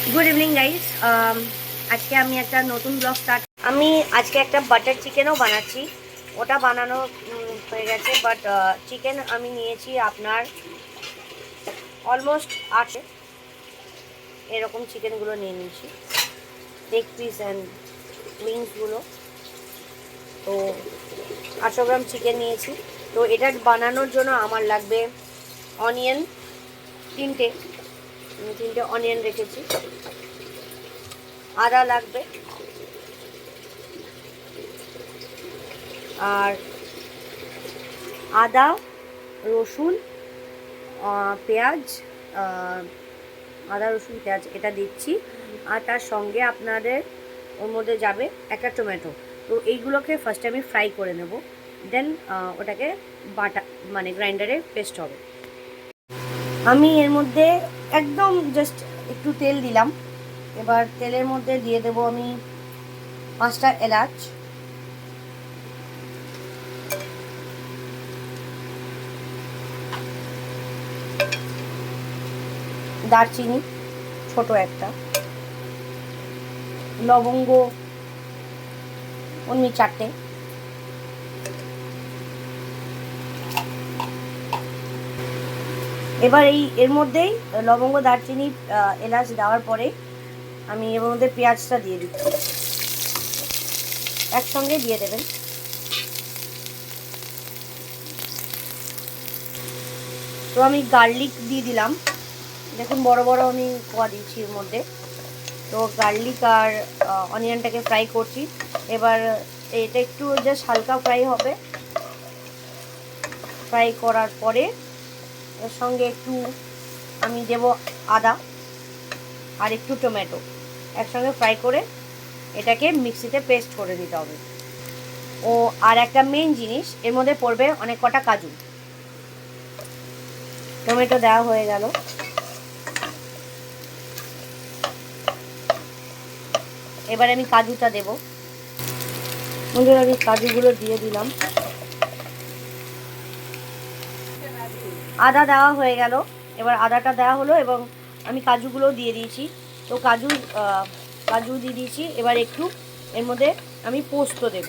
Good evening guys. আজকে আমি একটা নতুন ব্লগ স্টার্ট। আমি আজকে একটা বাটার চিকেনও বানাচ্ছি। ওটা বানানো হয়ে গেছে, বাট চিকেন আমি নিয়েছি আপনার অলমোস্ট 8 এরকম চিকেনগুলো নিয়ে নিয়েছি, লেগ পিস অ্যান্ড উইংসগুলো। তো 800 গ্রাম চিকেন নিয়েছি। তো এটা বানানোর জন্য আমার লাগবে অনিয়ন, তিনটে অনিয়ন রেখেছি। আদা লাগবে, আর আদা, রসুন, পেঁয়াজ, আদা রসুন পেঁয়াজ এটা দিচ্ছি। আর তার সঙ্গে আপনাদের ওর মধ্যে যাবে একটা টমেটো। তো এইগুলোকে ফার্স্টে আমি ফ্রাই করে নেব, দেন ওটাকে বাটা মানে গ্রাইন্ডারে পেস্ট হবে। আমি এর মধ্যে একদম জাস্ট একটু তেল দিলাম। এবার তেলের মধ্যে দিয়ে দেব আমি 5টা এলাচ, দারচিনি ছোট একটা, লবঙ্গ অমনি 4টে, এবার এর মধ্যেই লবঙ্গ, দারচিনি, এলাচ দেওয়ার পরে আমি এর মধ্যে পেঁয়াজটা দিয়ে দিচ্ছি, একসঙ্গে দিয়ে দেবেন। তো আমি গার্লিক দিয়ে দিলাম, দেখুন বড় বড় আমি কোয়া দিচ্ছি এর মধ্যে। তো গার্লিক আর অনিয়নটাকে ফ্রাই করছি। এবার এটা একটু জাস্ট হালকা ফ্রাই হবে। ফ্রাই করার পরে এর সঙ্গে একটু আমি দেব আদা আর একটু টমেটো, একসঙ্গে ফ্রাই করে এটাকে মিক্সিতে পেস্ট করে নিতে হবে। ও আর একটা মেন জিনিস, এর মধ্যে পড়বে অনেক কটা কাজু। টমেটো দেওয়া হয়ে গেল, এবার আমি কাজুটা দেব। বন্ধুরা আমি কাজুগুলো দিয়ে দিলাম। আদা দেওয়া হয়ে গেল, এবার আদাটা দেওয়া হলো এবং আমি কাজুগুলো দিয়ে দিয়েছি। তো কাজু দিয়ে দিয়েছি। এবার একটু এর মধ্যে আমি পোস্ত দেব।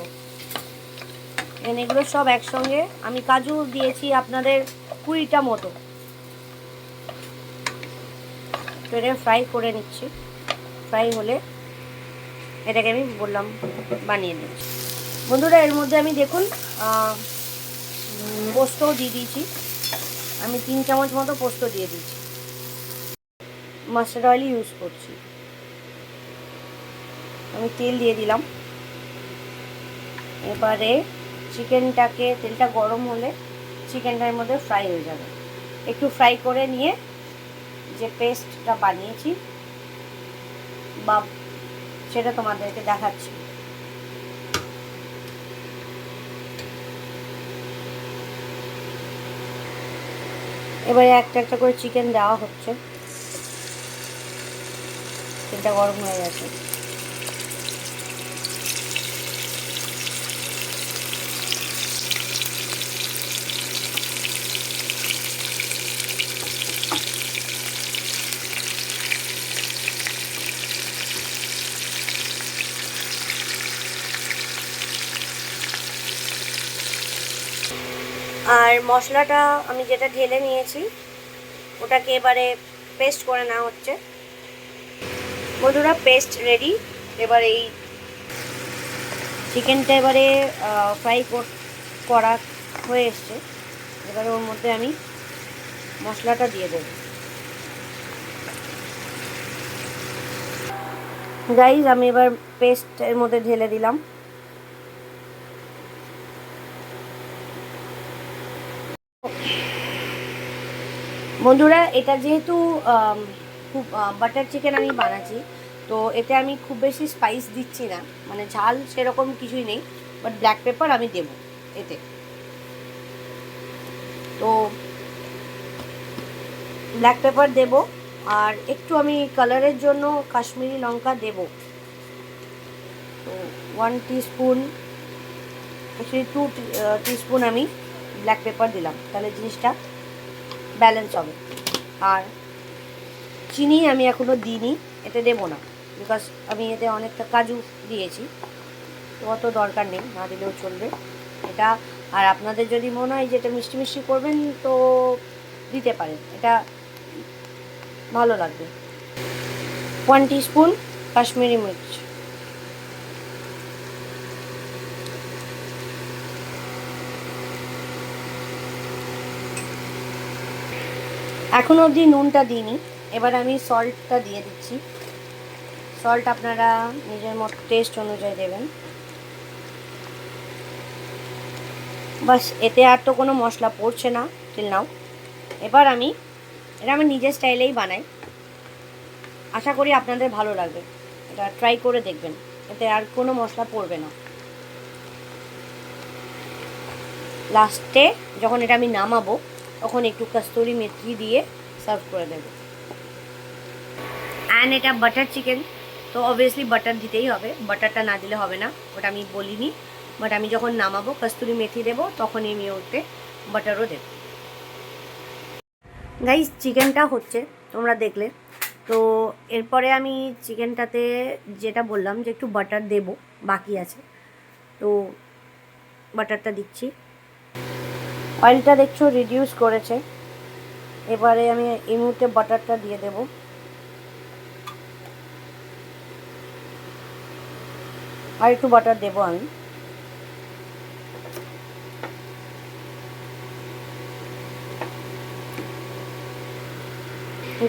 এগুলো সব একসঙ্গে, আমি কাজু দিয়েছি আপনাদের 20টা মতো। তো এটা ফ্রাই করে নিচ্ছি। ফ্রাই হলে এটাকে আমি বললাম বানিয়ে নিচ্ছি। বন্ধুরা এর মধ্যে আমি দেখুন পোস্তও দিয়ে দিয়েছি। আমি 3 চামচ মতো পোস্ত দিয়ে দিয়েছি। মাস্টার্ড অয়েল ইউজ করছি। আমি তেল দিয়ে দিলাম। এবারে চিকেনটাকে, তেলটা গরম হলে চিকেনটার মধ্যে ফ্রাই হয়ে যাবে। একটু ফ্রাই করে নিয়ে যে পেস্টটা বানিয়েছি বা সেটা তোমাদেরকে দেখাচ্ছি। এবারে একটা একটা করে চিকেন দেওয়া হচ্ছে। তেলটা গরম হয়ে গেছে। আর মশলাটা আমি যেটা ঢেলে নিয়েছি ওটাকে এবারে পেস্ট করে নেওয়া হচ্ছে। বন্ধুরা পেস্ট রেডি। এবার এই চিকেনটা এবারে ফ্রাই করা হয়ে এসছে। এবারে ওর মধ্যে আমি মশলাটা দিয়ে দেব। গাইজ আমি এবার পেস্ট এর মধ্যে ঢেলে দিলাম। বন্ধুরা এটা যেহেতু খুব বাটার চিকেন আমি বানাচ্ছি, তো এতে আমি খুব বেশি স্পাইস দিচ্ছি না, মানে ঝাল সেরকম কিছুই নেই, বাট ব্ল্যাক পেপার আমি দেব এতে। তো ব্ল্যাক পেপার দেব, আর একটু আমি কালারের জন্য কাশ্মীরি লঙ্কা দেব। তো 1 টিস্পুন, অ্যাকচুয়ালি 2 টিস্পুন আমি ব্ল্যাক পেপার দিলাম, তাহলে জিনিসটা ব্যালেন্স হবে। আর চিনি আমি এখনও দিইনি, এতে দেবো না, বিকজ আমি এতে অনেকটা কাজু দিয়েছি, তো অত দরকার নেই, না দিলেও চলবে এটা। আর আপনাদের যদি মনে হয় যে এটা মিষ্টি মিষ্টি করবেন তো দিতে পারেন, এটা ভালো লাগবে। 1 টিস্পুন কাশ্মীরি মির্চ, এখনও অবধি নুনটা দিইনি, এবার আমি সল্টটা দিয়ে দিচ্ছি। সল্ট আপনারা নিজের মতো টেস্ট অনুযায়ী দেবেন। বাস, এতে আর তো কোনো মশলা পড়ছে না টিল নাও। এবার এটা আমি নিজের স্টাইলেই বানাই, আশা করি আপনাদের ভালো লাগবে, এটা ট্রাই করে দেখবেন, এতে আর কোনো মশলা পড়বে না। লাস্টে যখন এটা আমি নামাবো তখন একটু কস্তুরি মেথি দিয়ে সার্ভ করে দেব। অ্যান্ড এটা বাটার চিকেন, তো অবভিয়াসলি বাটার দিতেই হবে, বাটারটা না দিলে হবে না, ওটা আমি বলিনি, বাট আমি যখন নামাবো কস্তুরি মেথি দেবো তখনই আমি ওতে বাটারও দেব। গাইস, চিকেনটা হচ্ছে, তোমরা দেখলে তো। এরপরে আমি চিকেনটাতে যেটা বললাম যে একটু বাটার দেব, বাকি আছে, তো বাটারটা দিচ্ছি। অয়েলটা দেখছো রিডিউস করেছে, এবারে আমি এই মুহূর্তে বাটারটা দিয়ে দেব। আর একটু বাটার দেবো আমি।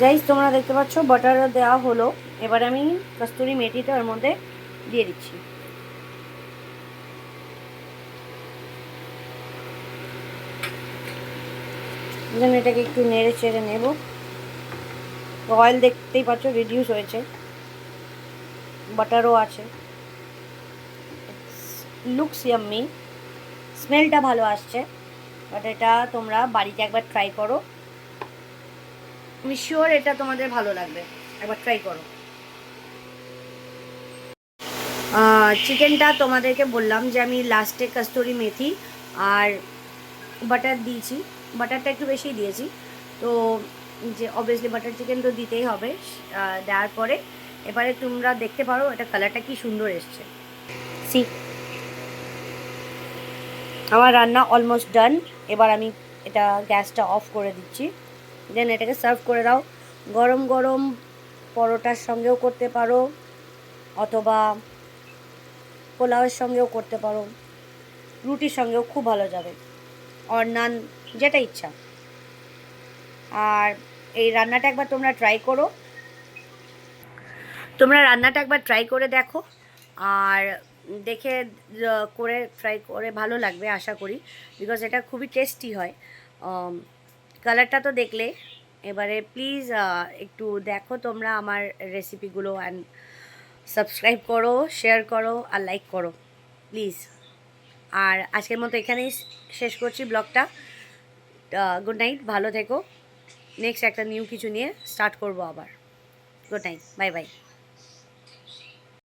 গাইস, তোমরা দেখতে পাচ্ছ বাটার দেওয়া হলো, এবার আমি কস্তুরি মেথিটা ওর মধ্যে দিয়ে দিচ্ছি। যেন এটাকে একটু নেড়ে চেড়ে নেব। অয়েল দেখতেই পাচ্ছ রিডিউস হয়েছে, বাটারও আছে, লুকস ইয়াম্মি, স্মেলটা ভালো আসছে। বাট এটা তোমরা বাড়িতে একবার ট্রাই করো, আমি শিওর এটা তোমাদের ভালো লাগবে, একবার ট্রাই করো। চিকেনটা তোমাদেরকে বললাম যে আমি লাস্টে কস্তুরি মেথি আর বাটার দিয়েছি, বাটারটা একটু বেশি দিয়েছি, তো যে অবভিয়াসলি বাটার চিকেন তো দিতেই হবে। দেওয়ার পরে এবারে তোমরা দেখতে পারো এটা কালারটা কি সুন্দর এসছে। সি, আমার রান্না অলমোস্ট ডান। এবার আমি এটা গ্যাসটা অফ করে দিচ্ছি, দেন এটাকে সার্ভ করে দাও। গরম গরম পরোটার সঙ্গেও করতে পারো, অথবা পোলাওয়ের সঙ্গেও করতে পারো, রুটির সঙ্গেও খুব ভালো যাবে, আর নান, যেটা ইচ্ছা। আর এই রান্নাটা একবার তোমরা ট্রাই করো, রান্নাটা একবার ট্রাই করে দেখো, আর দেখে করে ট্রাই করে ভালো লাগবে আশা করি, বিকজ এটা খুবই টেস্টি হয়। কালারটা তো দেখলে, এবারে প্লিজ একটু দেখো তোমরা আমার রেসিপিগুলো, অ্যান্ড সাবস্ক্রাইব করো, শেয়ার করো আর লাইক করো প্লিজ। আর আজকের মতো এখানেই শেষ করছি ব্লগটা। গুড নাইট, ভালো থেকো, নেক্সট একটা নিউ কিছু নিয়ে স্টার্ট করবো আবার। Good night, bye bye.